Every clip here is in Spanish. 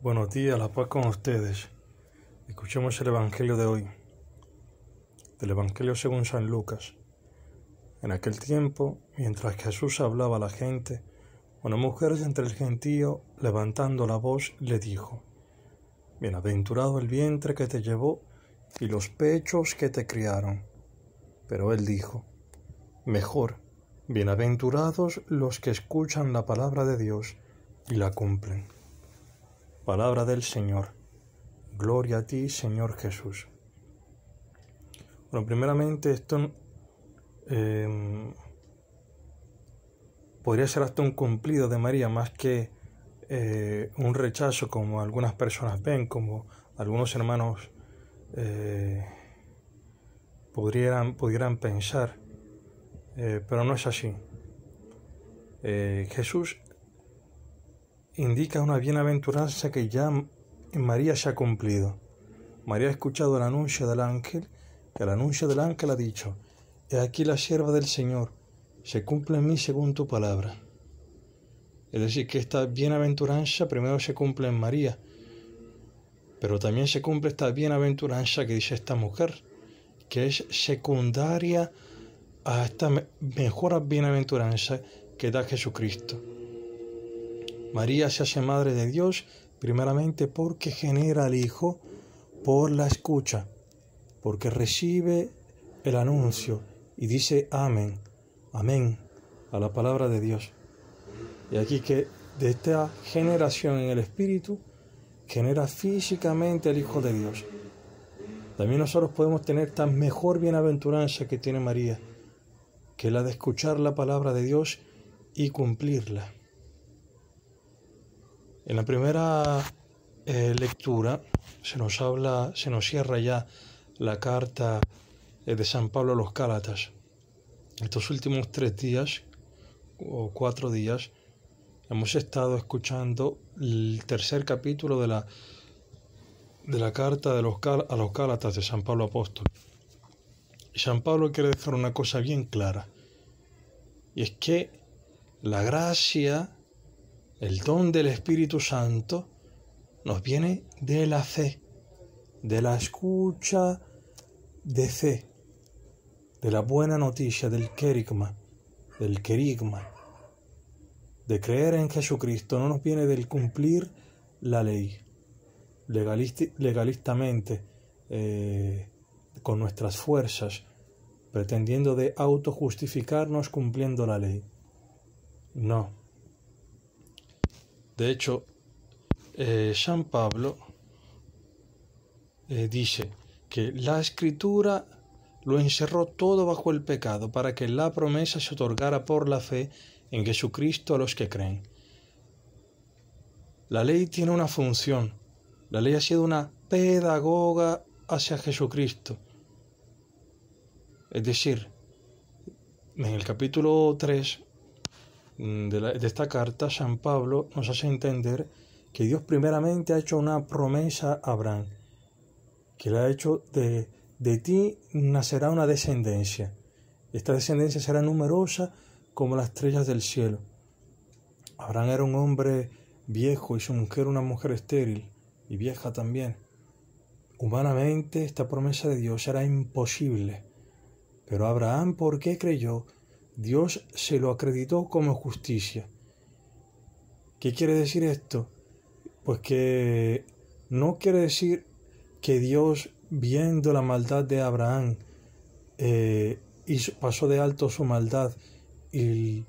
Buenos días, la paz con ustedes. Escuchemos el Evangelio de hoy, del Evangelio según San Lucas. En aquel tiempo, mientras Jesús hablaba a la gente, una mujer de entre el gentío, levantando la voz, le dijo: Bienaventurado el vientre que te llevó y los pechos que te criaron. Pero él dijo: Mejor, bienaventurados los que escuchan la palabra de Dios y la cumplen. Palabra del Señor. Gloria a ti, Señor Jesús. Bueno, primeramente esto podría ser hasta un cumplido de María, más que un rechazo, como algunas personas ven, como algunos hermanos pudieran pensar, pero no es así. Jesús indica una bienaventuranza que ya en María se ha cumplido. María ha escuchado el anuncio del ángel, que el anuncio del ángel ha dicho: He aquí la sierva del Señor, se cumple en mí según tu palabra. Es decir, que esta bienaventuranza primero se cumple en María, pero también se cumple esta bienaventuranza que dice esta mujer, que es secundaria a esta mejor bienaventuranza que da Jesucristo. María se hace madre de Dios primeramente porque genera al Hijo por la escucha, porque recibe el anuncio y dice amén, amén a la palabra de Dios. Y aquí que de esta generación en el Espíritu genera físicamente al Hijo de Dios. También nosotros podemos tener esta mejor bienaventuranza que tiene María, que es la de escuchar la palabra de Dios y cumplirla. En la primera lectura se nos cierra ya la carta de San Pablo a los Gálatas. Estos últimos 3 días o 4 días hemos estado escuchando el tercer capítulo de la carta a los Gálatas de San Pablo Apóstol. Y San Pablo quiere dejar una cosa bien clara, y es que la gracia, el don del Espíritu Santo, nos viene de la fe, de la escucha de fe, de la buena noticia, del querigma, de creer en Jesucristo. No nos viene del cumplir la ley, legalistamente, con nuestras fuerzas, pretendiendo de autojustificarnos cumpliendo la ley. No. De hecho, San Pablo dice que la Escritura lo encerró todo bajo el pecado para que la promesa se otorgara por la fe en Jesucristo a los que creen. La ley tiene una función. La ley ha sido una pedagoga hacia Jesucristo. Es decir, en el capítulo 3 de esta carta, San Pablo nos hace entender que Dios primeramente ha hecho una promesa a Abraham, que le ha hecho de ti nacerá una descendencia. Esta descendencia será numerosa como las estrellas del cielo. Abraham era un hombre viejo y su mujer una mujer estéril y vieja también. Humanamente esta promesa de Dios era imposible, pero Abraham, ¿por qué creyó? Dios se lo acreditó como justicia. ¿Qué quiere decir esto? Pues que no quiere decir que Dios, viendo la maldad de Abraham, pasó de alto su maldad y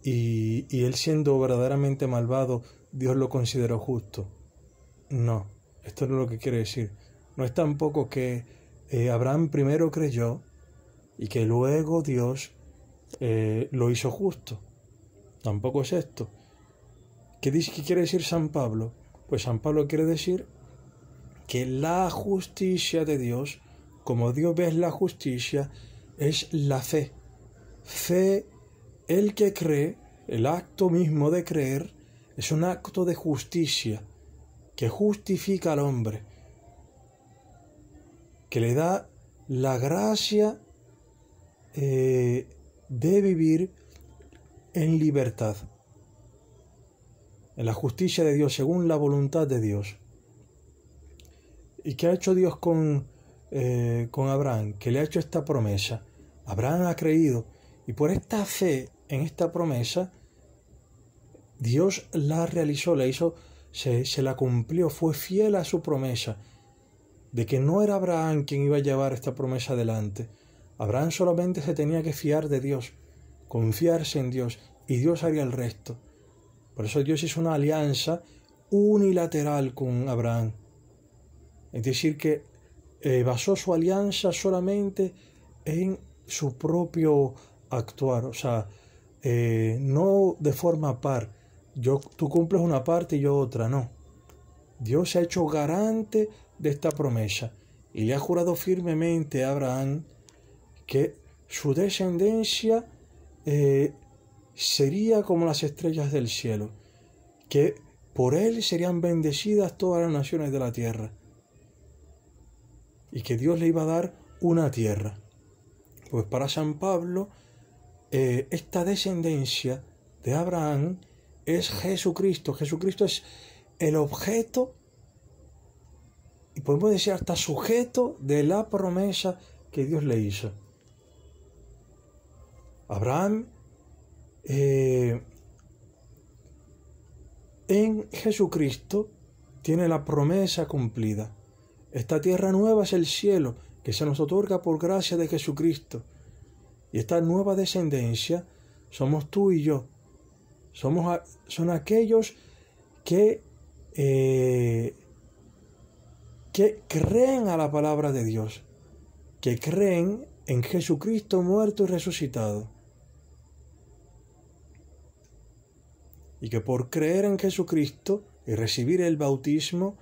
él siendo verdaderamente malvado, Dios lo consideró justo. No, esto no es lo que quiere decir. No es tampoco que Abraham primero creyó y que luego Dios lo hizo justo. Tampoco es esto. ¿Qué quiere decir San Pablo? Pues San Pablo quiere decir que la justicia de Dios, como Dios ve la justicia, es la fe. Fe, el que cree, el acto mismo de creer, es un acto de justicia que justifica al hombre, que le da la gracia de vivir en libertad. en la justicia de Dios, según la voluntad de Dios. ¿Y qué ha hecho Dios con Abraham? Que le ha hecho esta promesa. Abraham ha creído, y por esta fe en esta promesa, Dios la realizó, se la cumplió, fue fiel a su promesa, de que no era Abraham quien iba a llevar esta promesa adelante. Abraham solamente se tenía que fiar de Dios, confiarse en Dios, y Dios haría el resto. Por eso Dios hizo una alianza unilateral con Abraham. Es decir, que basó su alianza solamente en su propio actuar, o sea, no de forma par. Tú cumples una parte y yo otra, no. Dios se ha hecho garante de esta promesa y le ha jurado firmemente a Abraham que su descendencia sería como las estrellas del cielo, que por él serían bendecidas todas las naciones de la tierra, y que Dios le iba a dar una tierra. Pues para San Pablo, esta descendencia de Abraham es Jesucristo. Jesucristo es el objeto, y podemos decir hasta sujeto, de la promesa que Dios le hizo. Abraham, en Jesucristo, tiene la promesa cumplida. Esta tierra nueva es el cielo, que se nos otorga por gracia de Jesucristo. Y esta nueva descendencia somos tú y yo. Son aquellos que creen a la palabra de Dios, que creen en Jesucristo muerto y resucitado, y que por creer en Jesucristo y recibir el bautismo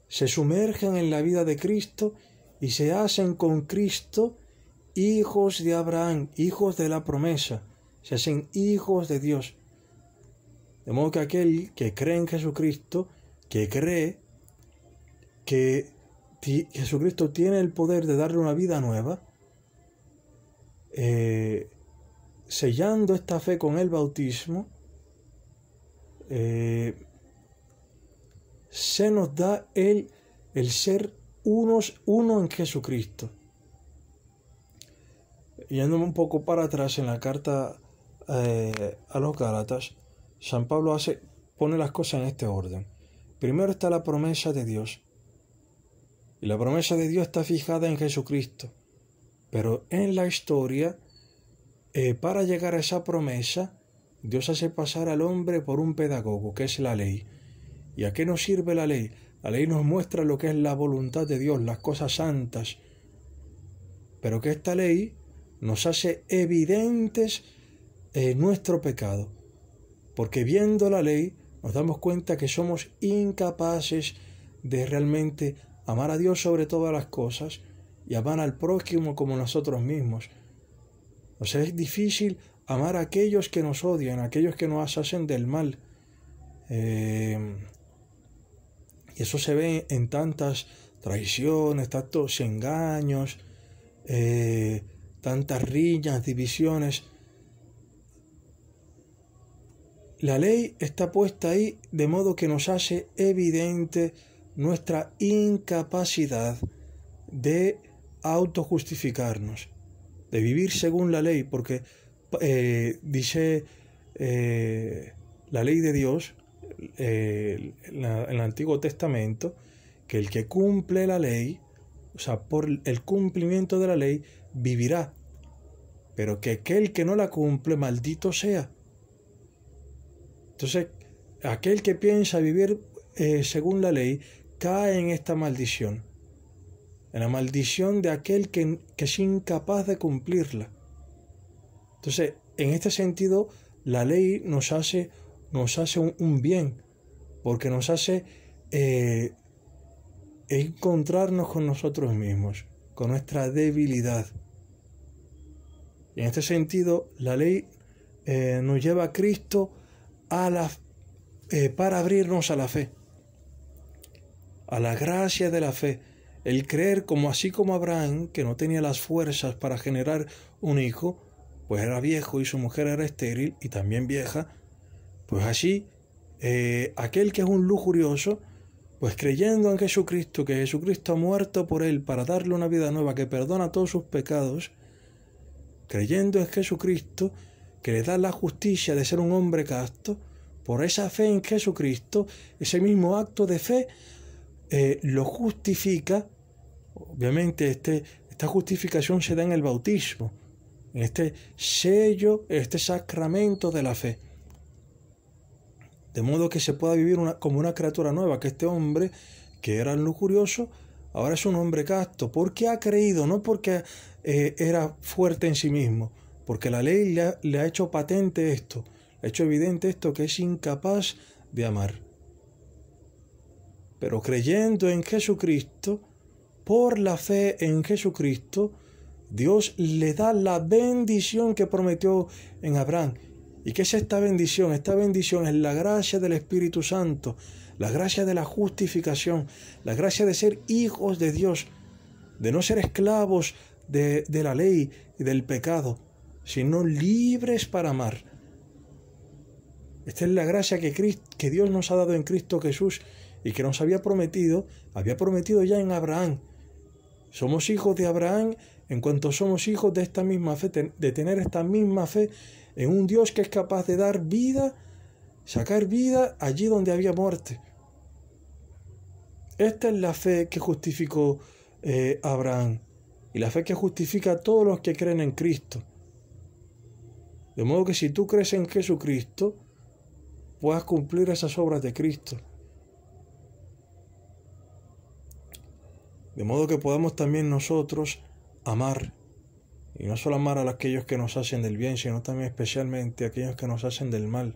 se sumergen en la vida de Cristo y se hacen con Cristo hijos de Abraham, hijos de la promesa, se hacen hijos de Dios. De modo que aquel que cree en Jesucristo, que cree que Jesucristo tiene el poder de darle una vida nueva, sellando esta fe con el bautismo, se nos da el ser uno en Jesucristo. Yéndome un poco para atrás en la carta a los Gálatas, San Pablo pone las cosas en este orden. Primero está la promesa de Dios, y la promesa de Dios está fijada en Jesucristo, pero en la historia, para llegar a esa promesa, Dios hace pasar al hombre por un pedagogo, que es la ley. ¿Y a qué nos sirve la ley? La ley nos muestra lo que es la voluntad de Dios, las cosas santas, pero que esta ley nos hace evidentes nuestro pecado, porque viendo la ley nos damos cuenta que somos incapaces de realmente amar a Dios sobre todas las cosas y amar al prójimo como nosotros mismos. O sea, es difícil amar a aquellos que nos odian, a aquellos que nos hacen del mal. Y eso se ve en tantas traiciones, tantos engaños, tantas riñas, divisiones. La ley está puesta ahí de modo que nos hace evidente nuestra incapacidad de autojustificarnos, de vivir según la ley, porque dice la ley de Dios en el Antiguo Testamento, que el que cumple la ley, o sea, por el cumplimiento de la ley, vivirá, pero que aquel que no la cumple, maldito sea. Entonces, aquel que piensa vivir según la ley, cae en esta maldición, en la maldición de aquel que es incapaz de cumplirla. Entonces, en este sentido, la ley nos hace un bien, porque nos hace encontrarnos con nosotros mismos, con nuestra debilidad. Y en este sentido, la ley nos lleva a Cristo para abrirnos a la fe, a la gracia de la fe, el creer, como así como Abraham, que no tenía las fuerzas para generar un hijo, pues era viejo y su mujer era estéril y también vieja, pues así aquel que es un lujurioso, pues creyendo en Jesucristo, que Jesucristo ha muerto por él para darle una vida nueva, que perdona todos sus pecados, creyendo en Jesucristo, que le da la justicia de ser un hombre casto, por esa fe en Jesucristo, ese mismo acto de fe lo justifica. Obviamente esta justificación se da en el bautismo, en este sello, este sacramento de la fe. De modo que se pueda vivir como una criatura nueva, que este hombre que era lujurioso, ahora es un hombre casto, porque ha creído, no porque era fuerte en sí mismo, porque la ley le ha hecho patente esto, le ha hecho evidente esto, que es incapaz de amar. Pero creyendo en Jesucristo, por la fe en Jesucristo, Dios le da la bendición que prometió en Abraham. ¿Y qué es esta bendición? Esta bendición es la gracia del Espíritu Santo, la gracia de la justificación, la gracia de ser hijos de Dios, de no ser esclavos de la ley y del pecado, sino libres para amar. Esta es la gracia que Dios nos ha dado en Cristo Jesús y que nos había prometido ya en Abraham. Somos hijos de Abraham en cuanto somos hijos de esta misma fe, de tener esta misma fe en un Dios que es capaz de dar vida, sacar vida allí donde había muerte. Esta es la fe que justificó Abraham y la fe que justifica a todos los que creen en Cristo. De modo que si tú crees en Jesucristo, puedas cumplir esas obras de Cristo. De modo que podamos también nosotros amar, y no solo amar a aquellos que nos hacen del bien, sino también especialmente a aquellos que nos hacen del mal.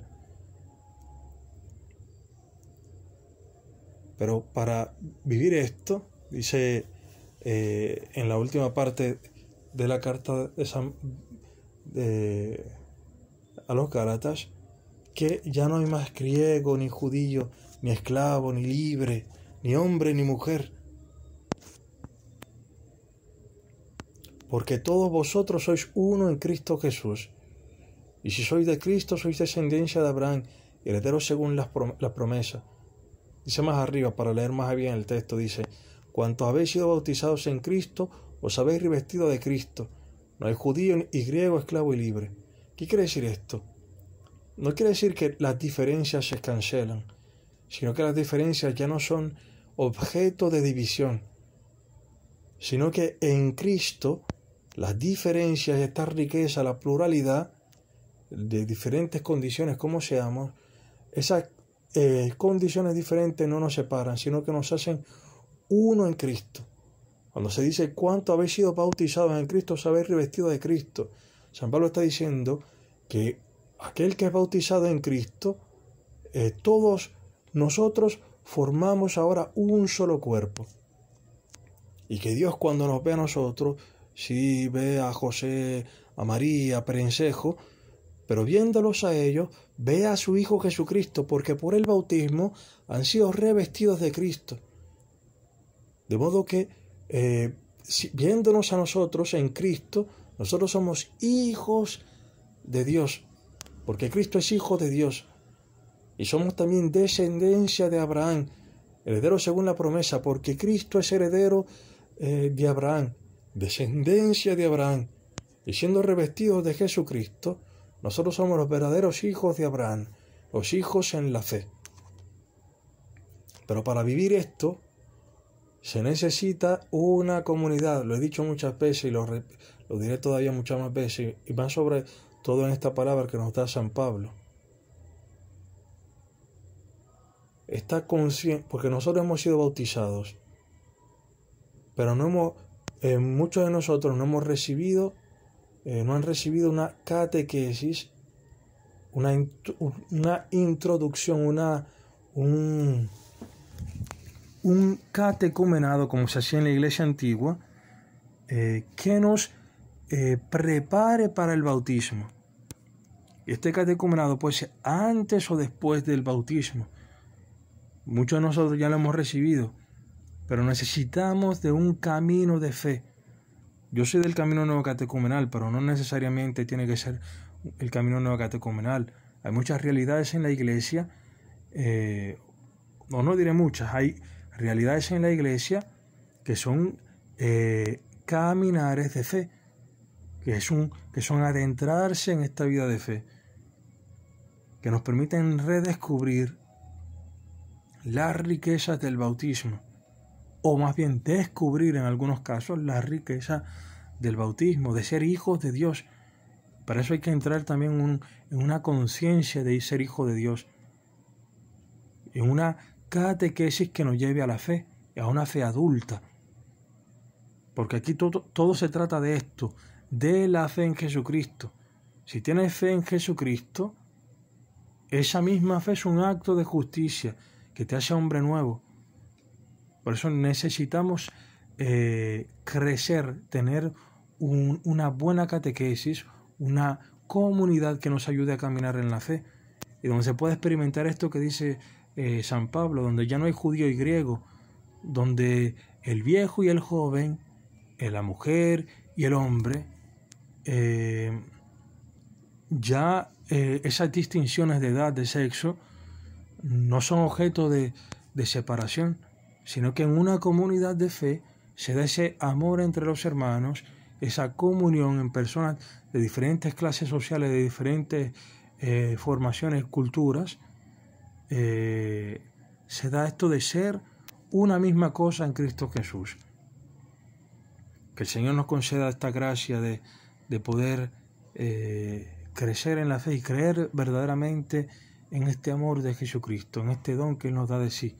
Pero para vivir esto, dice en la última parte de la carta a los Gálatas, que ya no hay más griego, ni judío, ni esclavo, ni libre, ni hombre, ni mujer, porque todos vosotros sois uno en Cristo Jesús. Y si sois de Cristo, sois descendencia de Abraham, herederos según la promesa. Dice más arriba, para leer más bien el texto, dice: cuanto habéis sido bautizados en Cristo, os habéis revestido de Cristo. No hay judío y griego, esclavo y libre. ¿Qué quiere decir esto? No quiere decir que las diferencias se cancelan, sino que las diferencias ya no son objeto de división, sino que en Cristo las diferencias, esta riqueza, la pluralidad de diferentes condiciones como seamos, esas condiciones diferentes no nos separan, sino que nos hacen uno en Cristo. Cuando se dice cuánto habéis sido bautizados en Cristo, os habéis revestido de Cristo, San Pablo está diciendo que aquel que es bautizado en Cristo, todos nosotros formamos ahora un solo cuerpo. Y que Dios, cuando nos ve a nosotros, sí ve a José, a María, a Perencejo, pero viéndolos a ellos, ve a su Hijo Jesucristo, porque por el bautismo han sido revestidos de Cristo. De modo que, viéndonos a nosotros en Cristo, nosotros somos hijos de Dios, porque Cristo es Hijo de Dios. Y somos también descendencia de Abraham, heredero según la promesa, porque Cristo es heredero de Abraham, descendencia de Abraham. Y siendo revestidos de Jesucristo, nosotros somos los verdaderos hijos de Abraham, los hijos en la fe. Pero para vivir esto, se necesita una comunidad. Lo he dicho muchas veces y lo diré todavía muchas más veces, y más sobre todo en esta palabra que nos da San Pablo. Está consciente, porque nosotros hemos sido bautizados, pero muchos de nosotros no hemos recibido, no han recibido una catequesis, una introducción, un catecumenado, como se hacía en la iglesia antigua, que nos prepare para el bautismo. Este catecumenado puede ser antes o después del bautismo. Muchos de nosotros ya lo hemos recibido, pero necesitamos de un camino de fe. Yo soy del camino neocatecumenal, pero no necesariamente tiene que ser el camino neocatecumenal. Hay muchas realidades en la iglesia o no diré muchas, hay realidades en la iglesia que son caminares de fe, que son adentrarse en esta vida de fe, que nos permiten redescubrir las riquezas del bautismo, o más bien descubrir en algunos casos la riqueza del bautismo, de ser hijos de Dios. Para eso hay que entrar también en una conciencia de ser hijo de Dios, en una catequesis que nos lleve a la fe, a una fe adulta. Porque aquí todo se trata de esto, de la fe en Jesucristo. Si tienes fe en Jesucristo, esa misma fe es un acto de justicia que te hace hombre nuevo. Por eso necesitamos crecer, tener una buena catequesis, una comunidad que nos ayude a caminar en la fe, y donde se puede experimentar esto que dice San Pablo, donde ya no hay judío y griego, donde el viejo y el joven, la mujer y el hombre, esas distinciones de edad, de sexo, no son objeto de separación, sino que en una comunidad de fe se da ese amor entre los hermanos, esa comunión en personas de diferentes clases sociales, de diferentes formaciones, culturas. Se da esto de ser una misma cosa en Cristo Jesús. Que el Señor nos conceda esta gracia de poder crecer en la fe y creer verdaderamente en este amor de Jesucristo, en este don que Él nos da de sí.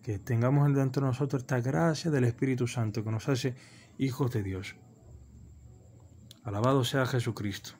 Que tengamos dentro de nosotros esta gracia del Espíritu Santo que nos hace hijos de Dios. Alabado sea Jesucristo.